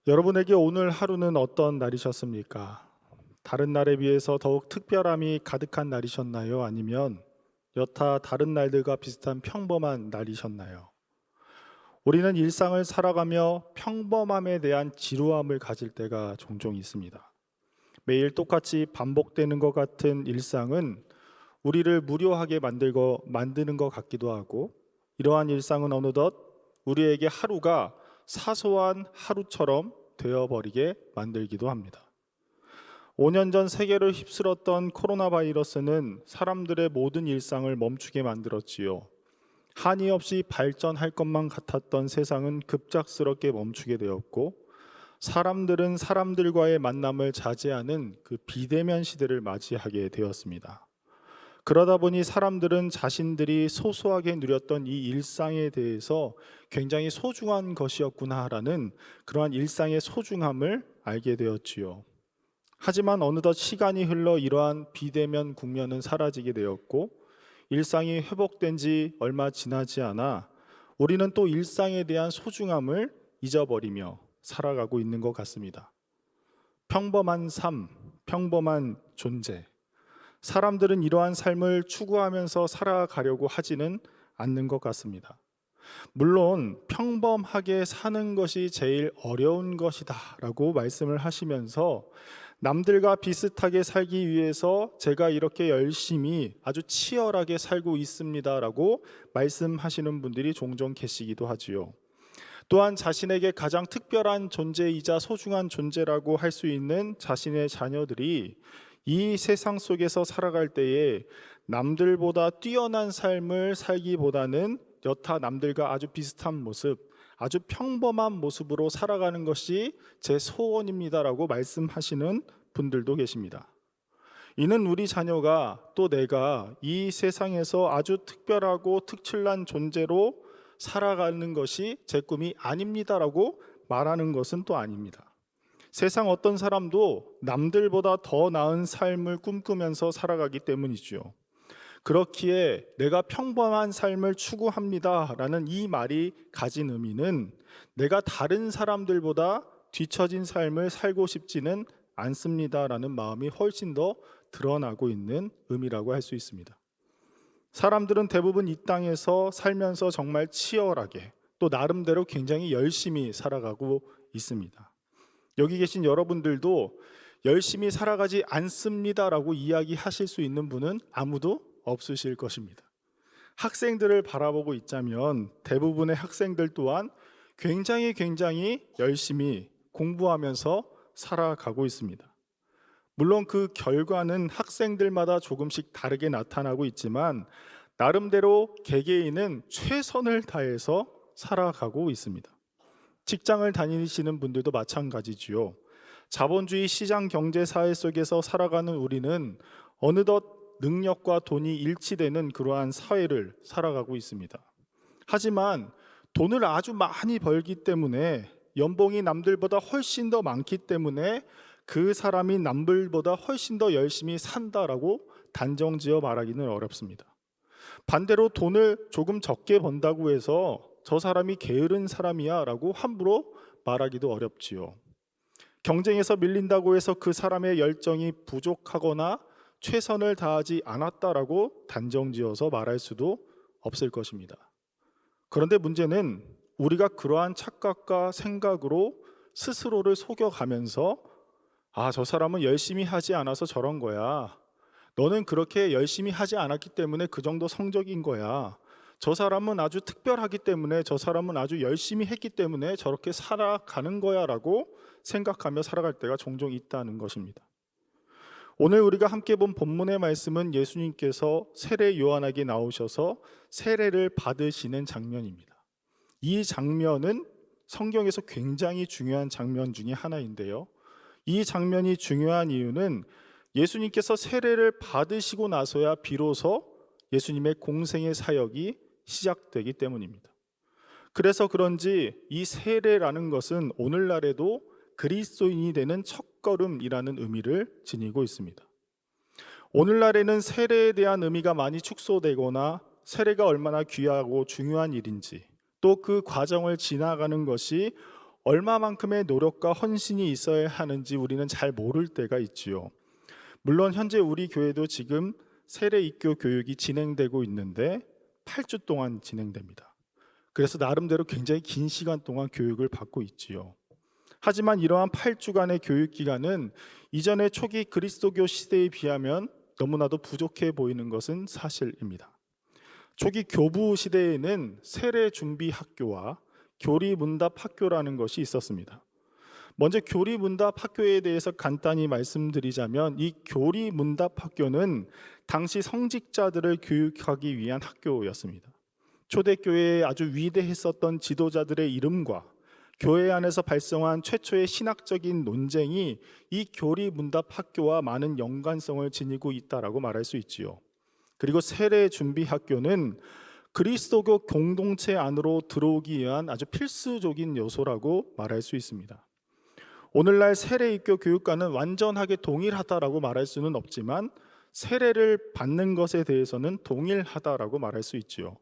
여러분에게 오늘 하루는 어떤 날이셨습니까? 다른 날에 비해서 더욱 특별함이 가득한 날이셨나요? 아니면 여타 다른 날들과 비슷한 평범한 날이셨나요? 우리는 일상을 살아가며 평범함에 대한 지루함을 가질 때가 종종 있습니다. 매일 똑같이 반복되는 것 같은 일상은 우리를 무료하게 만드는 것 같기도 하고, 이러한 일상은 어느덧 우리에게 하루가 사소한 하루처럼 되어버리게 만들기도 합니다. 5년 전 세계를 휩쓸었던 코로나 바이러스는 사람들의 모든 일상을 멈추게 만들었지요. 한이 없이 발전할 것만 같았던 세상은 급작스럽게 멈추게 되었고, 사람들은 사람들과의 만남을 자제하는 그 비대면 시대를 맞이하게 되었습니다. 그러다 보니 사람들은 자신들이 소소하게 누렸던 이 일상에 대해서 굉장히 소중한 것이었구나라는 그러한 일상의 소중함을 알게 되었지요. 하지만 어느덧 시간이 흘러 이러한 비대면 국면은 사라지게 되었고, 일상이 회복된 지 얼마 지나지 않아 우리는 또 일상에 대한 소중함을 잊어버리며 살아가고 있는 것 같습니다. 평범한 삶, 평범한 존재. 사람들은 이러한 삶을 추구하면서 살아가려고 하지는 않는 것 같습니다. 물론 평범하게 사는 것이 제일 어려운 것이다 라고 말씀을 하시면서, 남들과 비슷하게 살기 위해서 제가 이렇게 열심히 아주 치열하게 살고 있습니다 라고 말씀하시는 분들이 종종 계시기도 하지요. 또한 자신에게 가장 특별한 존재이자 소중한 존재라고 할 수 있는 자신의 자녀들이 이 세상 속에서 살아갈 때에 남들보다 뛰어난 삶을 살기보다는 여타 남들과 아주 비슷한 모습, 아주 평범한 모습으로 살아가는 것이 제 소원입니다라고 말씀하시는 분들도 계십니다. 이는 우리 자녀가 또 내가 이 세상에서 아주 특별하고 특출난 존재로 살아가는 것이 제 꿈이 아닙니다라고 말하는 것은 또 아닙니다. 세상 어떤 사람도 남들보다 더 나은 삶을 꿈꾸면서 살아가기 때문이죠. 그렇기에 내가 평범한 삶을 추구합니다라는 이 말이 가진 의미는, 내가 다른 사람들보다 뒤처진 삶을 살고 싶지는 않습니다라는 마음이 훨씬 더 드러나고 있는 의미라고 할 수 있습니다. 사람들은 대부분 이 땅에서 살면서 정말 치열하게, 또 나름대로 굉장히 열심히 살아가고 있습니다. 여기 계신 여러분들도 열심히 살아가지 않습니다라고 이야기하실 수 있는 분은 아무도 없으실 것입니다. 학생들을 바라보고 있자면 대부분의 학생들 또한 굉장히 열심히 공부하면서 살아가고 있습니다. 물론 그 결과는 학생들마다 조금씩 다르게 나타나고 있지만, 나름대로 개개인은 최선을 다해서 살아가고 있습니다. 직장을 다니시는 분들도 마찬가지지요. 자본주의 시장 경제 사회 속에서 살아가는 우리는 어느덧 능력과 돈이 일치되는 그러한 사회를 살아가고 있습니다. 하지만 돈을 아주 많이 벌기 때문에, 연봉이 남들보다 훨씬 더 많기 때문에 그 사람이 남들보다 훨씬 더 열심히 산다라고 단정지어 말하기는 어렵습니다. 반대로 돈을 조금 적게 번다고 해서 저 사람이 게으른 사람이야 라고 함부로 말하기도 어렵지요. 경쟁에서 밀린다고 해서 그 사람의 열정이 부족하거나 최선을 다하지 않았다라고 단정지어서 말할 수도 없을 것입니다. 그런데 문제는 우리가 그러한 착각과 생각으로 스스로를 속여가면서, 저 사람은 열심히 하지 않아서 저런 거야. 너는 그렇게 열심히 하지 않았기 때문에 그 정도 성적인 거야. 저 사람은 아주 특별하기 때문에, 저 사람은 아주 열심히 했기 때문에 저렇게 살아가는 거야 라고 생각하며 살아갈 때가 종종 있다는 것입니다. 오늘 우리가 함께 본 본문의 말씀은 예수님께서 세례 요한에게 나오셔서 세례를 받으시는 장면입니다. 이 장면은 성경에서 굉장히 중요한 장면 중에 하나인데요, 이 장면이 중요한 이유는 예수님께서 세례를 받으시고 나서야 비로소 예수님의 공생의 사역이 시작되기 때문입니다. 그래서 그런지 이 세례라는 것은 오늘날에도 그리스도인이 되는 첫걸음이라는 의미를 지니고 있습니다. 오늘날에는 세례에 대한 의미가 많이 축소되거나, 세례가 얼마나 귀하고 중요한 일인지, 또 그 과정을 지나가는 것이 얼마만큼의 노력과 헌신이 있어야 하는지 우리는 잘 모를 때가 있지요. 물론 현재 우리 교회도 지금 세례 입교 교육이 진행되고 있는데 8주 동안 진행됩니다. 그래서 나름대로 굉장히 긴 시간 동안 교육을 받고 있지요. 하지만 이러한 8주간의 교육 기간은 이전의 초기 그리스도교 시대에 비하면 너무나도 부족해 보이는 것은 사실입니다. 초기 교부 시대에는 세례 준비 학교와 교리 문답 학교라는 것이 있었습니다. 먼저 교리 문답 학교에 대해서 간단히 말씀드리자면, 이 교리 문답 학교는 당시 성직자들을 교육하기 위한 학교였습니다. 초대교회에 아주 위대했었던 지도자들의 이름과 교회 안에서 발생한 최초의 신학적인 논쟁이 이 교리 문답 학교와 많은 연관성을 지니고 있다라고 말할 수 있지요. 그리고 세례 준비 학교는 그리스도교 공동체 안으로 들어오기 위한 아주 필수적인 요소라고 말할 수 있습니다. 오늘날 세례 입교 교육과는 완전하게 동일하다라고 말할 수는 없지만 세례를 받는 것에 대해서는 동일하다라고 말할 수 있지요.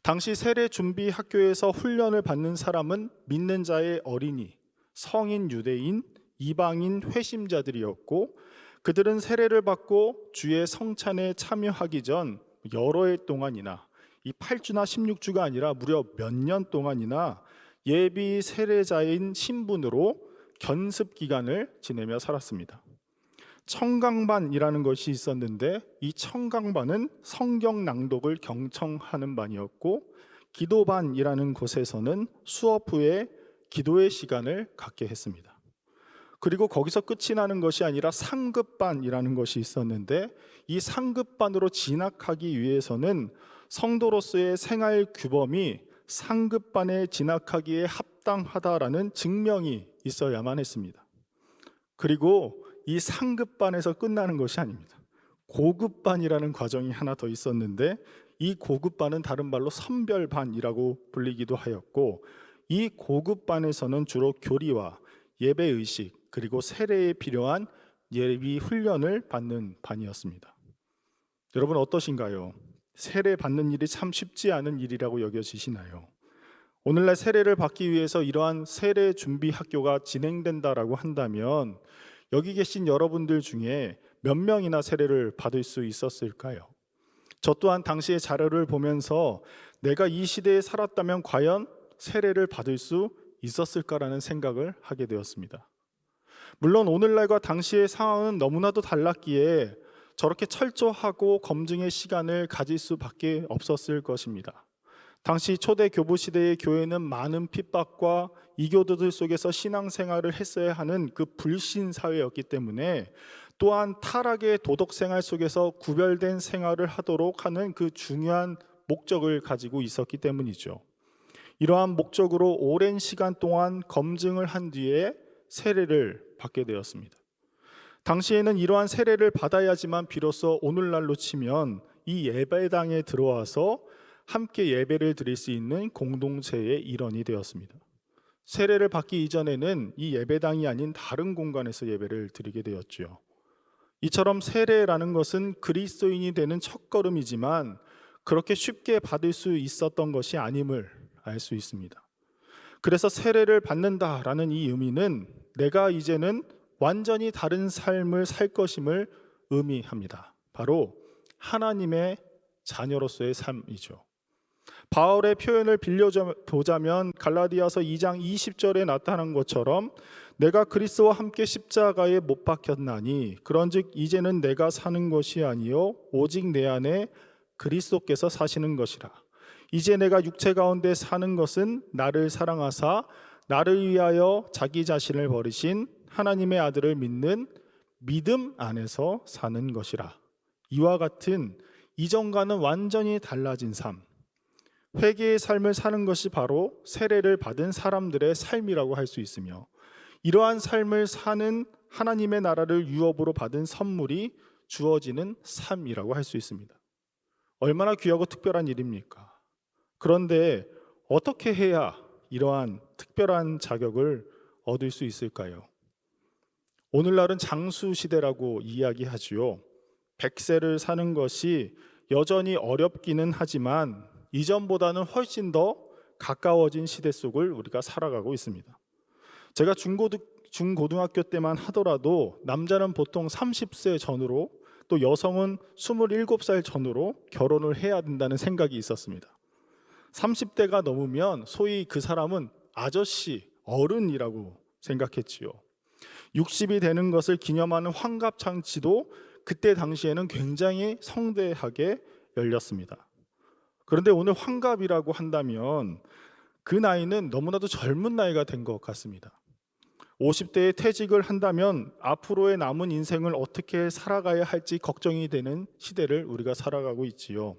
당시 세례 준비 학교에서 훈련을 받는 사람은 믿는 자의 어린이, 성인 유대인, 이방인 회심자들이었고, 그들은 세례를 받고 주의 성찬에 참여하기 전 여러 해 동안이나, 이 8주나 16주가 아니라 무려 몇 년 동안이나 예비 세례자인 신분으로 견습 기간을 지내며 살았습니다. 청강반이라는 것이 있었는데, 이 청강반은 성경 낭독을 경청하는 반이었고, 기도반이라는 곳에서는 수업 후에 기도의 시간을 갖게 했습니다. 그리고 거기서 끝이 나는 것이 아니라 상급반이라는 것이 있었는데, 이 상급반으로 진학하기 위해서는 성도로서의 생활 규범이 상급반에 진학하기에 합당하다라는 증명이 있어야만 했습니다. 그리고 이 상급반에서 끝나는 것이 아닙니다. 고급반이라는 과정이 하나 더 있었는데, 이 고급반은 다른 말로 선별반이라고 불리기도 하였고, 이 고급반에서는 주로 교리와 예배의식 그리고 세례에 필요한 예비 훈련을 받는 반이었습니다. 여러분 어떠신가요? 세례 받는 일이 참 쉽지 않은 일이라고 여겨지시나요? 오늘날 세례를 받기 위해서 이러한 세례 준비 학교가 진행된다라고 한다면, 여기 계신 여러분들 중에 몇 명이나 세례를 받을 수 있었을까요? 저 또한 당시의 자료를 보면서 내가 이 시대에 살았다면 과연 세례를 받을 수 있었을까라는 생각을 하게 되었습니다. 물론 오늘날과 당시의 상황은 너무나도 달랐기에 저렇게 철저하고 검증의 시간을 가질 수밖에 없었을 것입니다. 당시 초대 교부 시대의 교회는 많은 핍박과 이교도들 속에서 신앙생활을 했어야 하는 그 불신 사회였기 때문에, 또한 타락의 도덕 생활 속에서 구별된 생활을 하도록 하는 그 중요한 목적을 가지고 있었기 때문이죠. 이러한 목적으로 오랜 시간 동안 검증을 한 뒤에 세례를 받게 되었습니다. 당시에는 이러한 세례를 받아야지만 비로소 오늘날로 치면 이 예배당에 들어와서 함께 예배를 드릴 수 있는 공동체의 일원이 되었습니다. 세례를 받기 이전에는 이 예배당이 아닌 다른 공간에서 예배를 드리게 되었죠. 이처럼 세례라는 것은 그리스도인이 되는 첫걸음이지만 그렇게 쉽게 받을 수 있었던 것이 아님을 알 수 있습니다. 그래서 세례를 받는다라는 이 의미는 내가 이제는 완전히 다른 삶을 살 것임을 의미합니다. 바로 하나님의 자녀로서의 삶이죠. 바울의 표현을 빌려보자면 갈라디아서 2장 20절에 나타난 것처럼 내가 그리스도와 함께 십자가에 못 박혔나니 그런즉 이제는 내가 사는 것이 아니요 오직 내 안에 그리스도께서 사시는 것이라. 이제 내가 육체 가운데 사는 것은 나를 사랑하사 나를 위하여 자기 자신을 버리신 하나님의 아들을 믿는 믿음 안에서 사는 것이라. 이와 같은 이전과는 완전히 달라진 삶, 회개의 삶을 사는 것이 바로 세례를 받은 사람들의 삶이라고 할 수 있으며, 이러한 삶을 사는 하나님의 나라를 유업으로 받은 선물이 주어지는 삶이라고 할 수 있습니다. 얼마나 귀하고 특별한 일입니까? 그런데 어떻게 해야 이러한 특별한 자격을 얻을 수 있을까요? 오늘날은 장수 시대라고 이야기하지요. 100세를 사는 것이 여전히 어렵기는 하지만 이전보다는 훨씬 더 가까워진 시대 속을 우리가 살아가고 있습니다. 제가 중고등학교 때만 하더라도 남자는 보통 30세 전후로 또 여성은 27살 전후로 결혼을 해야 된다는 생각이 있었습니다. 30대가 넘으면 소위 그 사람은 아저씨, 어른이라고 생각했지요. 60이 되는 것을 기념하는 환갑잔치도 그때 당시에는 굉장히 성대하게 열렸습니다. 그런데 오늘 환갑이라고 한다면 그 나이는 너무나도 젊은 나이가 된 것 같습니다. 50대에 퇴직을 한다면 앞으로의 남은 인생을 어떻게 살아가야 할지 걱정이 되는 시대를 우리가 살아가고 있지요.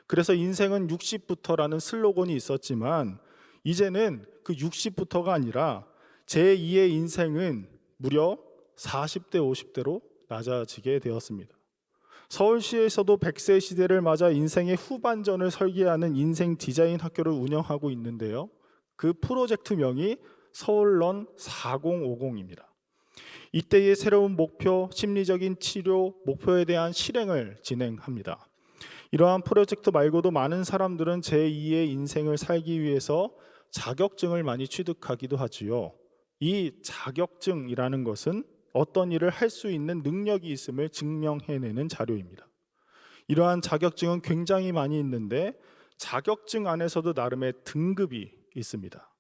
그래서 인생은 60부터라는 슬로건이 있었지만 이제는 그 60부터가 아니라 제2의 인생은 무려 40대, 50대로 낮아지게 되었습니다. 서울시에서도 100세 시대를 맞아 인생의 후반전을 설계하는 인생 디자인 학교를 운영하고 있는데요. 그 프로젝트명이 서울런 4050입니다. 이때의 새로운 목표, 심리적인 치료, 목표에 대한 실행을 진행합니다. 이러한 프로젝트 말고도 많은 사람들은 제2의 인생을 살기 위해서 자격증을 많이 취득하기도 하지요. 이 자격증이라는 것은 어떤 일을 할 수 있는 능력이 있음을 증명해내는 자료입니다. 이러한 자격증은 굉장히 많이 있는데 자격증 안에서도 나름의 등급이 있습니다.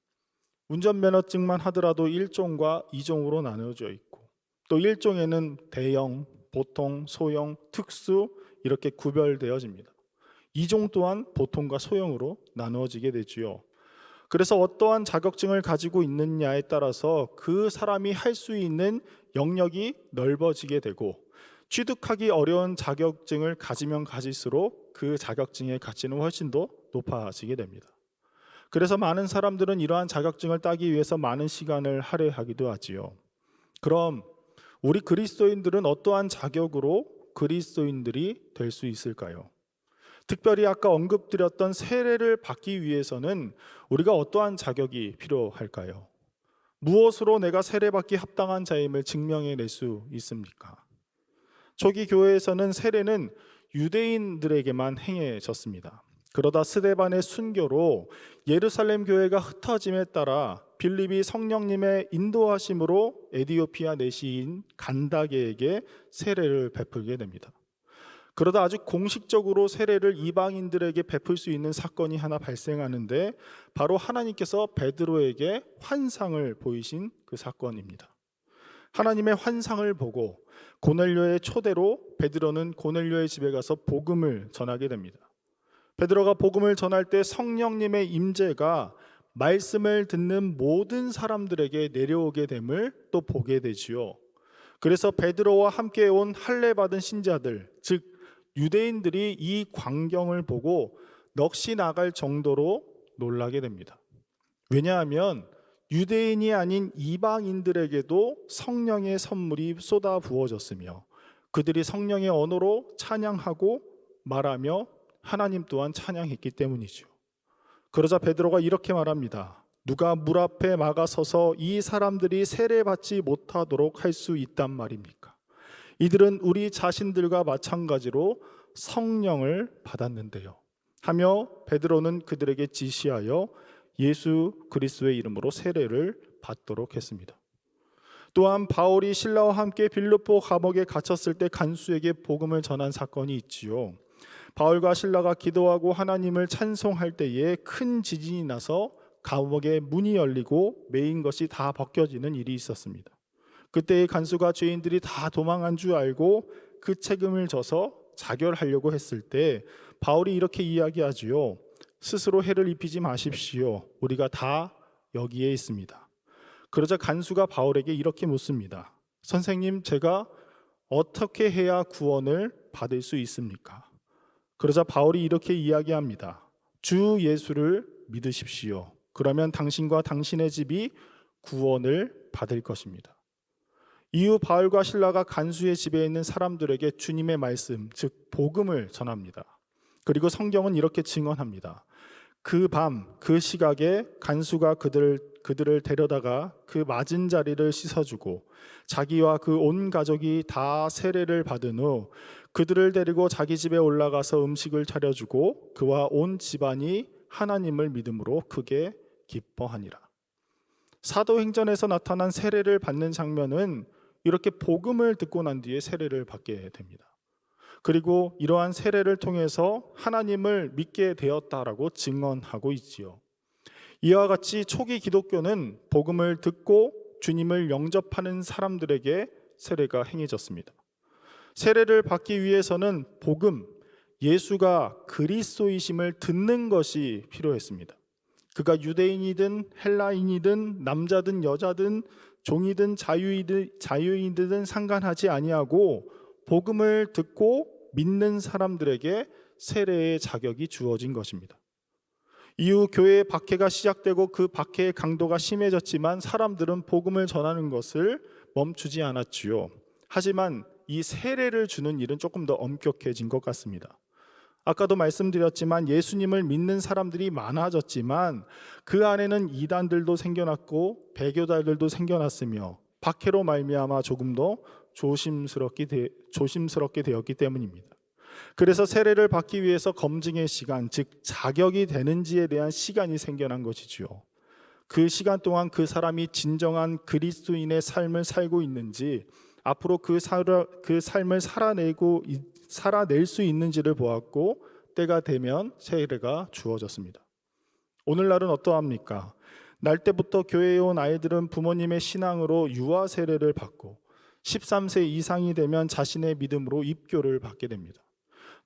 운전면허증만 하더라도 1종과 2종으로 나누어져 있고 또 1종에는 대형, 보통, 소형, 특수 이렇게 구별되어집니다. 2종 또한 보통과 소형으로 나누어지게 되지요. 그래서 어떠한 자격증을 가지고 있느냐에 따라서 그 사람이 할 수 있는 영역이 넓어지게 되고 취득하기 어려운 자격증을 가지면 가질수록 그 자격증의 가치는 훨씬 더 높아지게 됩니다. 그래서 많은 사람들은 이러한 자격증을 따기 위해서 많은 시간을 할애하기도 하지요. 그럼 우리 그리스도인들은 어떠한 자격으로 그리스도인들이 될 수 있을까요? 특별히 아까 언급드렸던 세례를 받기 위해서는 우리가 어떠한 자격이 필요할까요? 무엇으로 내가 세례받기 합당한 자임을 증명해낼 수 있습니까? 초기 교회에서는 세례는 유대인들에게만 행해졌습니다. 그러다 스데반의 순교로 예루살렘 교회가 흩어짐에 따라 빌립이 성령님의 인도하심으로 에디오피아 내시인 간다게에게 세례를 베풀게 됩니다. 그러다 아주 공식적으로 세례를 이방인들에게 베풀 수 있는 사건이 하나 발생하는데 바로 하나님께서 베드로에게 환상을 보이신 그 사건입니다. 하나님의 환상을 보고 고넬료의 초대로 베드로는 고넬료의 집에 가서 복음을 전하게 됩니다. 베드로가 복음을 전할 때 성령님의 임재가 말씀을 듣는 모든 사람들에게 내려오게 됨을 또 보게 되지요. 그래서 베드로와 함께 온 할례 받은 신자들, 즉 유대인들이 이 광경을 보고 넋이 나갈 정도로 놀라게 됩니다. 왜냐하면 유대인이 아닌 이방인들에게도 성령의 선물이 쏟아 부어졌으며 그들이 성령의 언어로 찬양하고 말하며 하나님 또한 찬양했기 때문이죠. 그러자 베드로가 이렇게 말합니다. 누가 물 앞에 막아서서 이 사람들이 세례받지 못하도록 할 수 있단 말입니까? 이들은 우리 자신들과 마찬가지로 성령을 받았는데요 하며 베드로는 그들에게 지시하여 예수 그리스도의 이름으로 세례를 받도록 했습니다. 또한 바울이 신라와 함께 빌립보 감옥에 갇혔을 때 간수에게 복음을 전한 사건이 있지요. 바울과 신라가 기도하고 하나님을 찬송할 때에 큰 지진이 나서 감옥의 문이 열리고 메인 것이 다 벗겨지는 일이 있었습니다. 그때 간수가 죄인들이 다 도망한 줄 알고 그 책임을 져서 자결하려고 했을 때 바울이 이렇게 이야기하지요. 스스로 해를 입히지 마십시오. 우리가 다 여기에 있습니다. 그러자 간수가 바울에게 이렇게 묻습니다. 선생님, 제가 어떻게 해야 구원을 받을 수 있습니까? 그러자 바울이 이렇게 이야기합니다. 주 예수를 믿으십시오. 그러면 당신과 당신의 집이 구원을 받을 것입니다. 이후 바울과 실라가 간수의 집에 있는 사람들에게 주님의 말씀, 즉 복음을 전합니다. 그리고 성경은 이렇게 증언합니다. 그 밤, 그 시각에 간수가 그들을 데려다가 그 맞은 자리를 씻어주고 자기와 그 온 가족이 다 세례를 받은 후 그들을 데리고 자기 집에 올라가서 음식을 차려주고 그와 온 집안이 하나님을 믿음으로 크게 기뻐하니라. 사도행전에서 나타난 세례를 받는 장면은 이렇게 복음을 듣고 난 뒤에 세례를 받게 됩니다. 그리고 이러한 세례를 통해서 하나님을 믿게 되었다라고 증언하고 있지요. 이와 같이 초기 기독교는 복음을 듣고 주님을 영접하는 사람들에게 세례가 행해졌습니다. 세례를 받기 위해서는 복음, 예수가 그리스도이심을 듣는 것이 필요했습니다. 그가 유대인이든 헬라인이든 남자든 여자든 종이든 자유인이든 상관하지 아니하고 복음을 듣고 믿는 사람들에게 세례의 자격이 주어진 것입니다. 이후 교회의 박해가 시작되고 그 박해의 강도가 심해졌지만 사람들은 복음을 전하는 것을 멈추지 않았지요. 하지만 이 세례를 주는 일은 조금 더 엄격해진 것 같습니다. 아까도 말씀드렸지만 예수님을 믿는 사람들이 많아졌지만 그 안에는 이단들도 생겨났고 배교자들도 생겨났으며 박해로 말미암아 조금 더 조심스럽게 되었기 때문입니다. 그래서 세례를 받기 위해서 검증의 시간, 즉 자격이 되는지에 대한 시간이 생겨난 것이지요. 그 시간 동안 그 사람이 진정한 그리스도인의 삶을 살고 있는지, 앞으로 그 삶을 살아낼 수 있는지를 보았고 때가 되면 세례가 주어졌습니다. 오늘날은 어떠합니까? 날 때부터 교회에 온 아이들은 부모님의 신앙으로 유아 세례를 받고 13세 이상이 되면 자신의 믿음으로 입교를 받게 됩니다.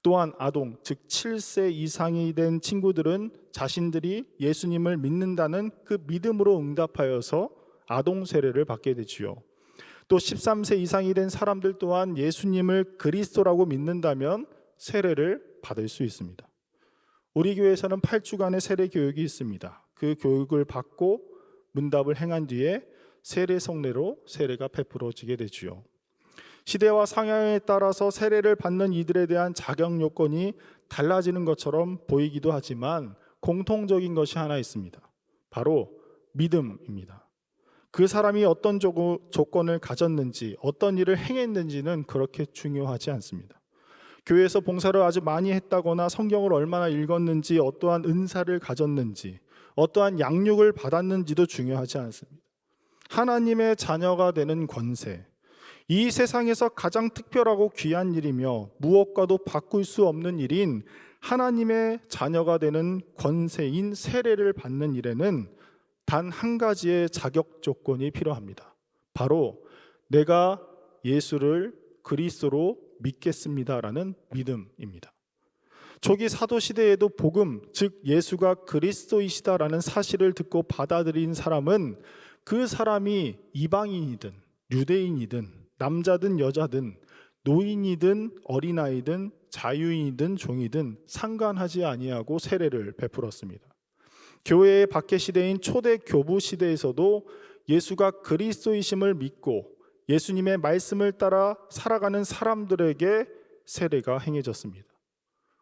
또한 아동, 즉 7세 이상이 된 친구들은 자신들이 예수님을 믿는다는 그 믿음으로 응답하여서 아동 세례를 받게 되지요. 또 13세 이상이 된 사람들 또한 예수님을 그리스도라고 믿는다면 세례를 받을 수 있습니다. 우리 교회에서는 8주간의 세례 교육이 있습니다. 그 교육을 받고 문답을 행한 뒤에 세례 성례로 세례가 베풀어지게 되지요. 시대와 상황에 따라서 세례를 받는 이들에 대한 자격 요건이 달라지는 것처럼 보이기도 하지만 공통적인 것이 하나 있습니다. 바로 믿음입니다. 그 사람이 어떤 조건을 가졌는지, 어떤 일을 행했는지는 그렇게 중요하지 않습니다. 교회에서 봉사를 아주 많이 했다거나 성경을 얼마나 읽었는지, 어떠한 은사를 가졌는지, 어떠한 양육을 받았는지도 중요하지 않습니다. 하나님의 자녀가 되는 권세, 이 세상에서 가장 특별하고 귀한 일이며 무엇과도 바꿀 수 없는 일인 하나님의 자녀가 되는 권세인 세례를 받는 일에는 단 한 가지의 자격 조건이 필요합니다. 바로 내가 예수를 그리스도로 믿겠습니다라는 믿음입니다. 초기 사도 시대에도 복음, 즉 예수가 그리스도이시다라는 사실을 듣고 받아들인 사람은 그 사람이 이방인이든 유대인이든 남자든 여자든 노인이든 어린아이든 자유인이든 종이든 상관하지 아니하고 세례를 베풀었습니다. 교회의 박해 시대인 초대 교부 시대에서도 예수가 그리스도이심을 믿고 예수님의 말씀을 따라 살아가는 사람들에게 세례가 행해졌습니다.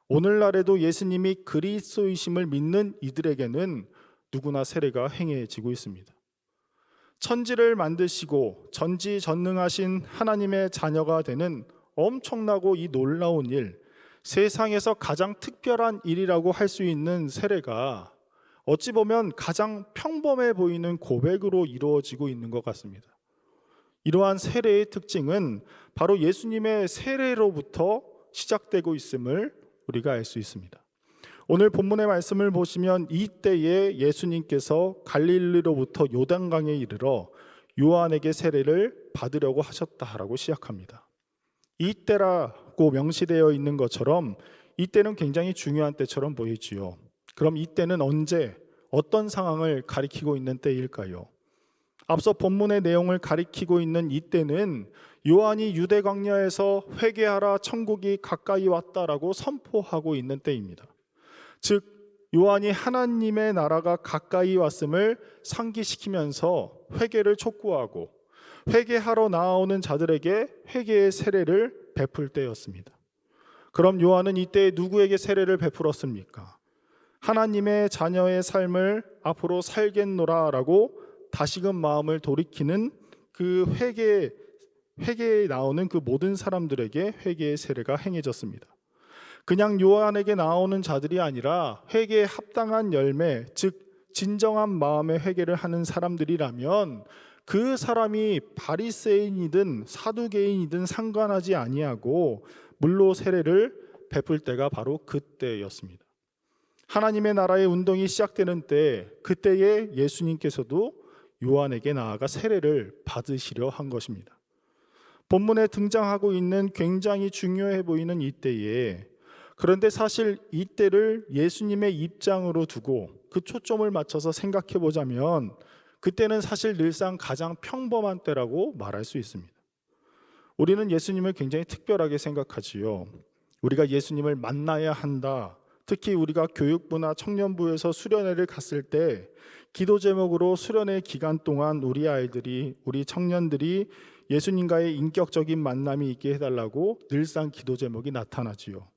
오늘날에도 예수님이 그리스도이심을 믿는 이들에게는 누구나 세례가 행해지고 있습니다. 천지를 만드시고 전지전능하신 하나님의 자녀가 되는 엄청나고 이 놀라운 일, 세상에서 가장 특별한 일이라고 할 수 있는 세례가 어찌 보면 가장 평범해 보이는 고백으로 이루어지고 있는 것 같습니다. 이러한 세례의 특징은 바로 예수님의 세례로부터 시작되고 있음을 우리가 알 수 있습니다. 오늘 본문의 말씀을 보시면 이때에 예수님께서 갈릴리로부터 요단강에 이르러 요한에게 세례를 받으려고 하셨다라고 시작합니다. 이때라고 명시되어 있는 것처럼 이때는 굉장히 중요한 때처럼 보이지요. 그럼 이때는 언제, 어떤 상황을 가리키고 있는 때일까요? 앞서 본문의 내용을 가리키고 있는 이때는 요한이 유대 광야에서 회개하라 천국이 가까이 왔다라고 선포하고 있는 때입니다. 즉 요한이 하나님의 나라가 가까이 왔음을 상기시키면서 회개를 촉구하고 회개하러 나아오는 자들에게 회개의 세례를 베풀 때였습니다. 그럼 요한은 이때 누구에게 세례를 베풀었습니까? 하나님의 자녀의 삶을 앞으로 살겠노라라고 다시금 마음을 돌이키는 그 회개에 나오는 그 모든 사람들에게 회개의 세례가 행해졌습니다. 그냥 요한에게 나오는 자들이 아니라 회개에 합당한 열매, 즉 진정한 마음의 회개를 하는 사람들이라면 그 사람이 바리새인이든 사두개인이든 상관하지 아니하고 물로 세례를 베풀 때가 바로 그때였습니다. 하나님의 나라의 운동이 시작되는 때, 그때에 예수님께서도 요한에게 나아가 세례를 받으시려 한 것입니다. 본문에 등장하고 있는 굉장히 중요해 보이는 이때에, 그런데 사실 이때를 예수님의 입장으로 두고 그 초점을 맞춰서 생각해 보자면 그때는 사실 늘상 가장 평범한 때라고 말할 수 있습니다. 우리는 예수님을 굉장히 특별하게 생각하지요. 우리가 예수님을 만나야 한다. 특히 우리가 교육부나 청년부에서 수련회를 갔을 때 기도 제목으로 수련회 기간 동안 우리 아이들이, 우리 청년들이 예수님과의 인격적인 만남이 있게 해달라고 늘상 기도 제목이 나타나지요.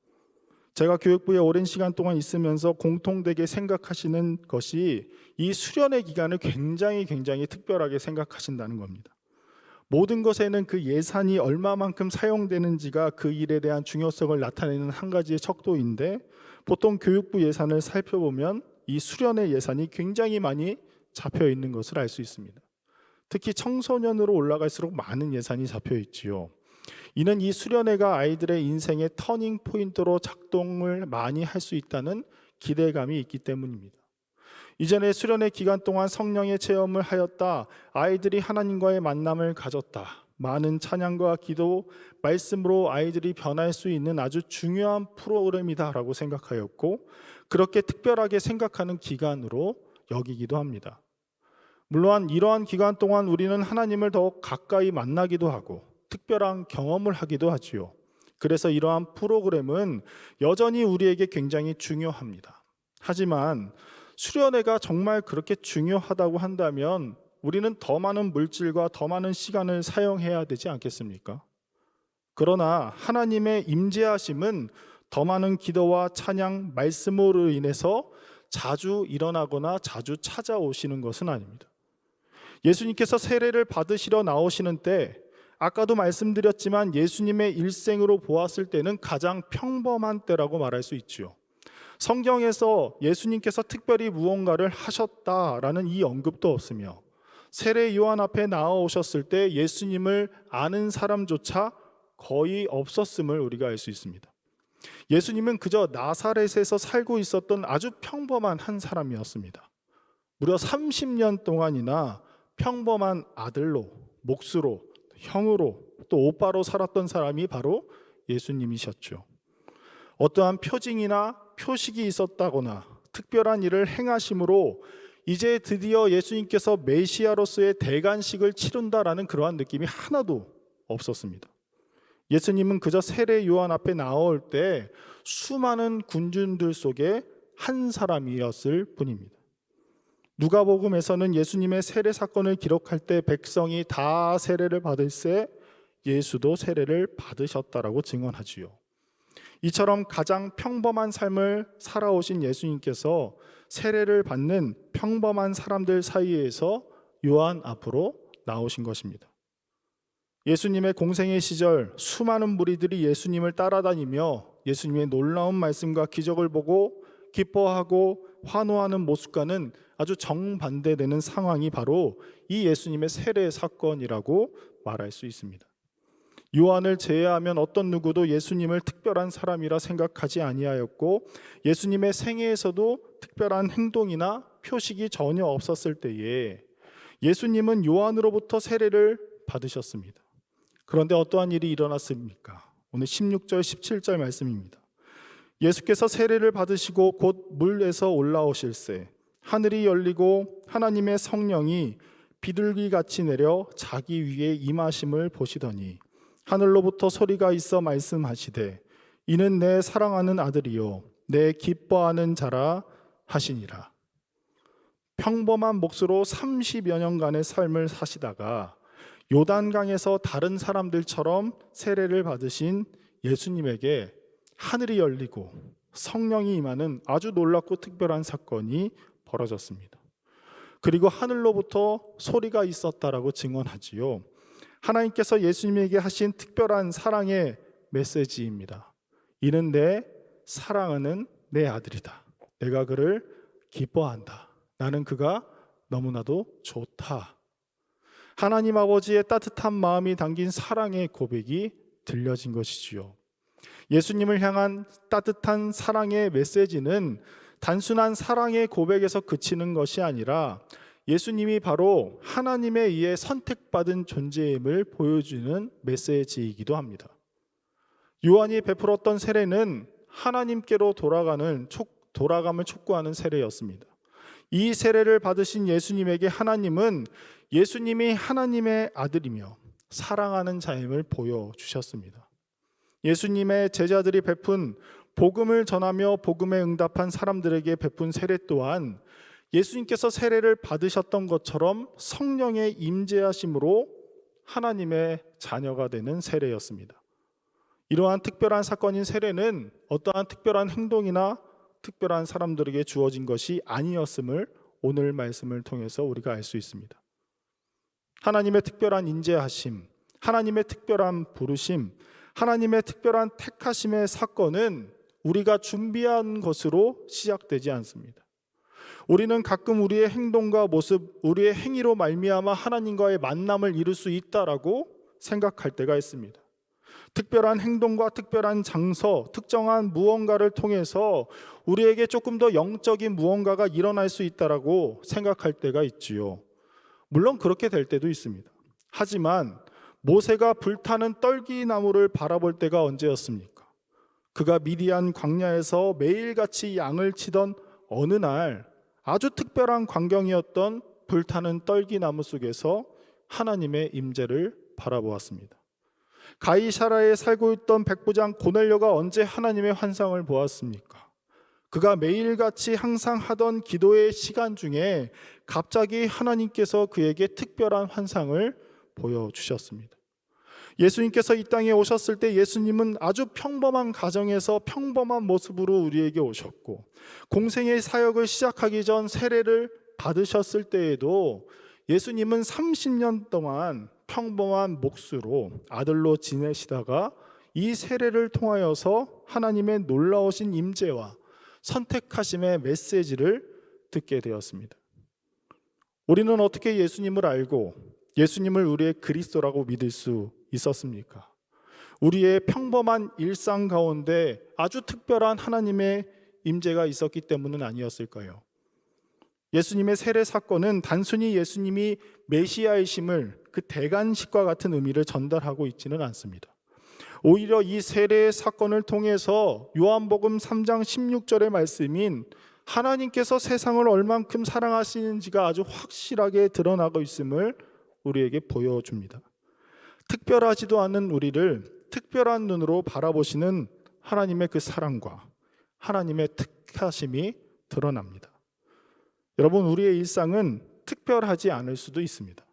제가 교육부에 오랜 시간 동안 있으면서 공통되게 생각하시는 것이 이 수련회 기간을 굉장히 특별하게 생각하신다는 겁니다. 모든 것에는 그 예산이 얼마만큼 사용되는지가 그 일에 대한 중요성을 나타내는 한 가지의 척도인데, 보통 교육부 예산을 살펴보면 이 수련회 예산이 굉장히 많이 잡혀 있는 것을 알 수 있습니다. 특히 청소년으로 올라갈수록 많은 예산이 잡혀 있지요. 이는 이 수련회가 아이들의 인생의 터닝 포인트로 작동을 많이 할 수 있다는 기대감이 있기 때문입니다. 이전에 수련회 기간 동안 성령의 체험을 하였다, 아이들이 하나님과의 만남을 가졌다, 많은 찬양과 기도, 말씀으로 아이들이 변할 수 있는 아주 중요한 프로그램이다라고 생각하였고, 그렇게 특별하게 생각하는 기간으로 여기기도 합니다. 물론 이러한 기간 동안 우리는 하나님을 더욱 가까이 만나기도 하고 특별한 경험을 하기도 하지요. 그래서 이러한 프로그램은 여전히 우리에게 굉장히 중요합니다. 하지만 수련회가 정말 그렇게 중요하다고 한다면 우리는 더 많은 물질과 더 많은 시간을 사용해야 되지 않겠습니까? 그러나 하나님의 임재하심은 더 많은 기도와 찬양, 말씀으로 인해서 자주 일어나거나 자주 찾아오시는 것은 아닙니다. 예수님께서 세례를 받으시러 나오시는 때, 아까도 말씀드렸지만 예수님의 일생으로 보았을 때는 가장 평범한 때라고 말할 수 있죠. 성경에서 예수님께서 특별히 무언가를 하셨다라는 이 언급도 없으며, 세례 요한 앞에 나아오셨을 때 예수님을 아는 사람조차 거의 없었음을 우리가 알 수 있습니다. 예수님은 그저 나사렛에서 살고 있었던 아주 평범한 한 사람이었습니다. 무려 30년 동안이나 평범한 아들로, 목수로, 형으로, 또 오빠로 살았던 사람이 바로 예수님이셨죠. 어떠한 표징이나 표식이 있었다거나 특별한 일을 행하심으로 이제 드디어 예수님께서 메시아로서의 대관식을 치른다라는 그러한 느낌이 하나도 없었습니다. 예수님은 그저 세례 요한 앞에 나올 때 수많은 군중들 속에 한 사람이었을 뿐입니다. 누가복음에서는 예수님의 세례 사건을 기록할 때 백성이 다 세례를 받을새 예수도 세례를 받으셨다라고 증언하지요. 이처럼 가장 평범한 삶을 살아오신 예수님께서 세례를 받는 평범한 사람들 사이에서 요한 앞으로 나오신 것입니다. 예수님의 공생의 시절 수많은 무리들이 예수님을 따라다니며 예수님의 놀라운 말씀과 기적을 보고 기뻐하고 환호하는 모습과는 아주 정반대되는 상황이 바로 이 예수님의 세례 사건이라고 말할 수 있습니다. 요한을 제외하면 어떤 누구도 예수님을 특별한 사람이라 생각하지 아니하였고, 예수님의 생애에서도 특별한 행동이나 표식이 전혀 없었을 때에 예수님은 요한으로부터 세례를 받으셨습니다. 그런데 어떠한 일이 일어났습니까? 오늘 16절 17절 말씀입니다. 예수께서 세례를 받으시고 곧 물에서 올라오실새 하늘이 열리고 하나님의 성령이 비둘기같이 내려 자기 위에 임하심을 보시더니 하늘로부터 소리가 있어 말씀하시되 이는 내 사랑하는 아들이요 내 기뻐하는 자라 하시니라. 평범한 몫으로 30여 년간의 삶을 사시다가 요단강에서 다른 사람들처럼 세례를 받으신 예수님에게 하늘이 열리고 성령이 임하는 아주 놀랍고 특별한 사건이 벌어졌습니다. 그리고 하늘로부터 소리가 있었다라고 증언하지요. 하나님께서 예수님에게 하신 특별한 사랑의 메시지입니다. 이는 내 사랑하는 내 아들이다. 내가 그를 기뻐한다. 나는 그가 너무나도 좋다. 하나님 아버지의 따뜻한 마음이 담긴 사랑의 고백이 들려진 것이지요. 예수님을 향한 따뜻한 사랑의 메시지는 단순한 사랑의 고백에서 그치는 것이 아니라 예수님이 바로 하나님에 의해 선택받은 존재임을 보여주는 메시지이기도 합니다. 요한이 베풀었던 세례는 하나님께로 돌아감을 촉구하는 세례였습니다. 이 세례를 받으신 예수님에게 하나님은 예수님이 하나님의 아들이며 사랑하는 자임을 보여주셨습니다. 예수님의 제자들이 베푼 복음을 전하며 복음에 응답한 사람들에게 베푼 세례 또한 예수님께서 세례를 받으셨던 것처럼 성령의 임재하심으로 하나님의 자녀가 되는 세례였습니다. 이러한 특별한 사건인 세례는 어떠한 특별한 행동이나 특별한 사람들에게 주어진 것이 아니었음을 오늘 말씀을 통해서 우리가 알 수 있습니다. 하나님의 특별한 인재하심, 하나님의 특별한 부르심, 하나님의 특별한 택하심의 사건은 우리가 준비한 것으로 시작되지 않습니다. 우리는 가끔 우리의 행동과 모습, 우리의 행위로 말미암아 하나님과의 만남을 이룰 수 있다라고 생각할 때가 있습니다. 특별한 행동과 특별한 장소, 특정한 무언가를 통해서 우리에게 조금 더 영적인 무언가가 일어날 수 있다라고 생각할 때가 있지요. 물론 그렇게 될 때도 있습니다. 하지만 모세가 불타는 떨기나무를 바라볼 때가 언제였습니까? 그가 미디안 광야에서 매일같이 양을 치던 어느 날 아주 특별한 광경이었던 불타는 떨기나무 속에서 하나님의 임재를 바라보았습니다. 가이사라에 살고 있던 백부장 고넬료가 언제 하나님의 환상을 보았습니까? 그가 매일같이 항상 하던 기도의 시간 중에 갑자기 하나님께서 그에게 특별한 환상을 보여주셨습니다. 예수님께서 이 땅에 오셨을 때 예수님은 아주 평범한 가정에서 평범한 모습으로 우리에게 오셨고, 공생의 사역을 시작하기 전 세례를 받으셨을 때에도 예수님은 30년 동안 평범한 몫으로 아들로 지내시다가 이 세례를 통하여서 하나님의 놀라우신 임재와 선택하심의 메시지를 듣게 되었습니다. 우리는 어떻게 예수님을 알고 예수님을 우리의 그리스도라고 믿을 수 있었습니까? 우리의 평범한 일상 가운데 아주 특별한 하나님의 임재가 있었기 때문은 아니었을까요? 예수님의 세례 사건은 단순히 예수님이 메시아이심을 그 대관식과 같은 의미를 전달하고 있지는 않습니다. 오히려 이 세례 사건을 통해서 요한복음 3장 16절의 말씀인 하나님께서 세상을 얼만큼 사랑하시는지가 아주 확실하게 드러나고 있음을 우리에게 보여줍니다. 특별하지도 않은 우리를 특별한 눈으로 바라보시는 하나님의 그 사랑과 하나님의 특하심이 드러납니다. 여러분, 우리의 일상은 특별하지 않을 수도 있습니다.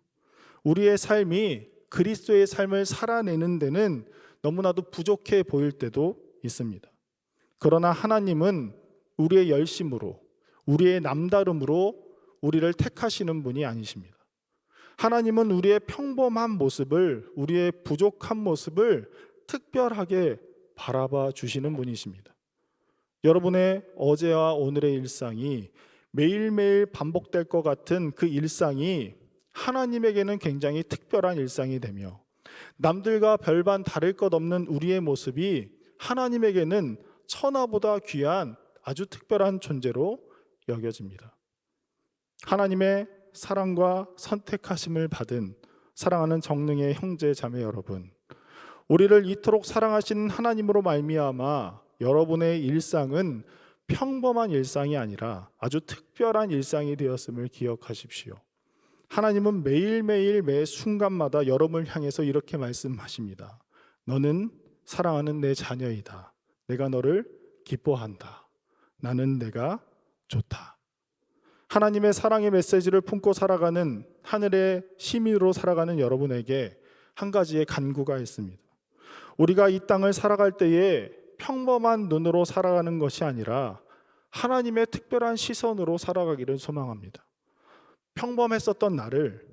우리의 삶이 그리스도의 삶을 살아내는 데는 너무나도 부족해 보일 때도 있습니다. 그러나 하나님은 우리의 열심으로, 우리의 남다름으로 우리를 택하시는 분이 아니십니다. 하나님은 우리의 평범한 모습을, 우리의 부족한 모습을 특별하게 바라봐 주시는 분이십니다. 여러분의 어제와 오늘의 일상이 매일매일 반복될 것 같은 그 일상이 하나님에게는 굉장히 특별한 일상이 되며, 남들과 별반 다를 것 없는 우리의 모습이 하나님에게는 천하보다 귀한 아주 특별한 존재로 여겨집니다. 하나님의 사랑과 선택하심을 받은 사랑하는 정능의 형제 자매 여러분, 우리를 이토록 사랑하시는 하나님으로 말미암아 여러분의 일상은 평범한 일상이 아니라 아주 특별한 일상이 되었음을 기억하십시오. 하나님은 매일매일 매 순간마다 여러분을 향해서 이렇게 말씀하십니다. 너는 사랑하는 내 자녀이다. 내가 너를 기뻐한다. 나는 내가 좋다. 하나님의 사랑의 메시지를 품고 살아가는 하늘의 시민으로 살아가는 여러분에게 한 가지의 간구가 있습니다. 우리가 이 땅을 살아갈 때에 평범한 눈으로 살아가는 것이 아니라 하나님의 특별한 시선으로 살아가기를 소망합니다. 평범했었던 나를,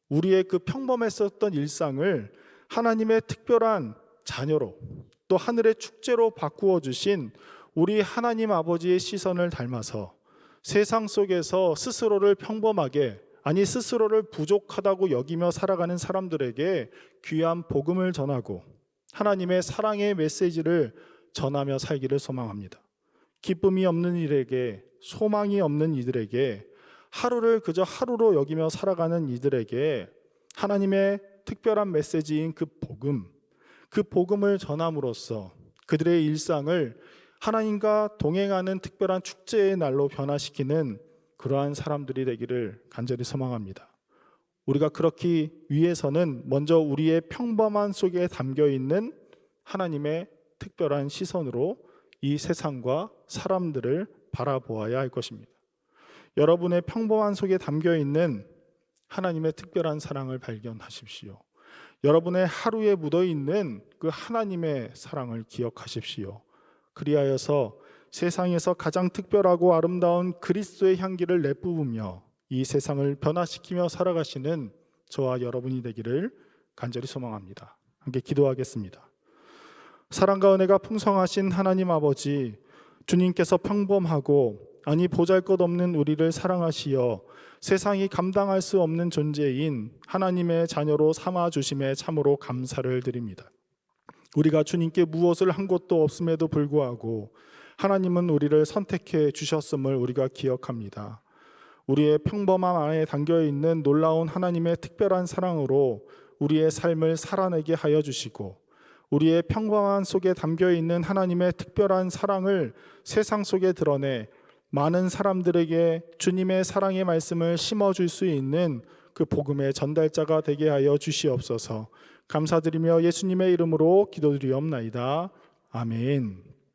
우리의 그 평범했었던 일상을 하나님의 특별한 자녀로, 또 하늘의 축제로 바꾸어 주신 우리 하나님 아버지의 시선을 닮아서 세상 속에서 스스로를 평범하게, 아니 스스로를 부족하다고 여기며 살아가는 사람들에게 귀한 복음을 전하고 하나님의 사랑의 메시지를 전하며 살기를 소망합니다. 기쁨이 없는 이들에게, 소망이 없는 이들에게, 하루를 그저 하루로 여기며 살아가는 이들에게 하나님의 특별한 메시지인 그 복음을 전함으로써 그들의 일상을 하나님과 동행하는 특별한 축제의 날로 변화시키는 그러한 사람들이 되기를 간절히 소망합니다. 우리가 그렇기 위해서는 먼저 우리의 평범한 속에 담겨 있는 하나님의 특별한 시선으로 이 세상과 사람들을 바라보아야 할 것입니다. 여러분의 평범한 속에 담겨 있는 하나님의 특별한 사랑을 발견하십시오. 여러분의 하루에 묻어 있는 그 하나님의 사랑을 기억하십시오. 그리하여서 세상에서 가장 특별하고 아름다운 그리스도의 향기를 내뿜으며 이 세상을 변화시키며 살아가시는 저와 여러분이 되기를 간절히 소망합니다. 함께 기도하겠습니다. 사랑과 은혜가 풍성하신 하나님 아버지, 주님께서 평범하고 아니 보잘것없는 우리를 사랑하시어 세상이 감당할 수 없는 존재인 하나님의 자녀로 삼아주심에 참으로 감사를 드립니다. 우리가 주님께 무엇을 한 것도 없음에도 불구하고 하나님은 우리를 선택해 주셨음을 우리가 기억합니다. 우리의 평범함 안에 담겨있는 놀라운 하나님의 특별한 사랑으로 우리의 삶을 살아내게 하여 주시고 우리의 평범함 속에 담겨있는 하나님의 특별한 사랑을 세상 속에 드러내 많은 사람들에게 주님의 사랑의 말씀을 심어줄 수 있는 그 복음의 전달자가 되게 하여 주시옵소서. 감사드리며 예수님의 이름으로 기도드리옵나이다. 아멘.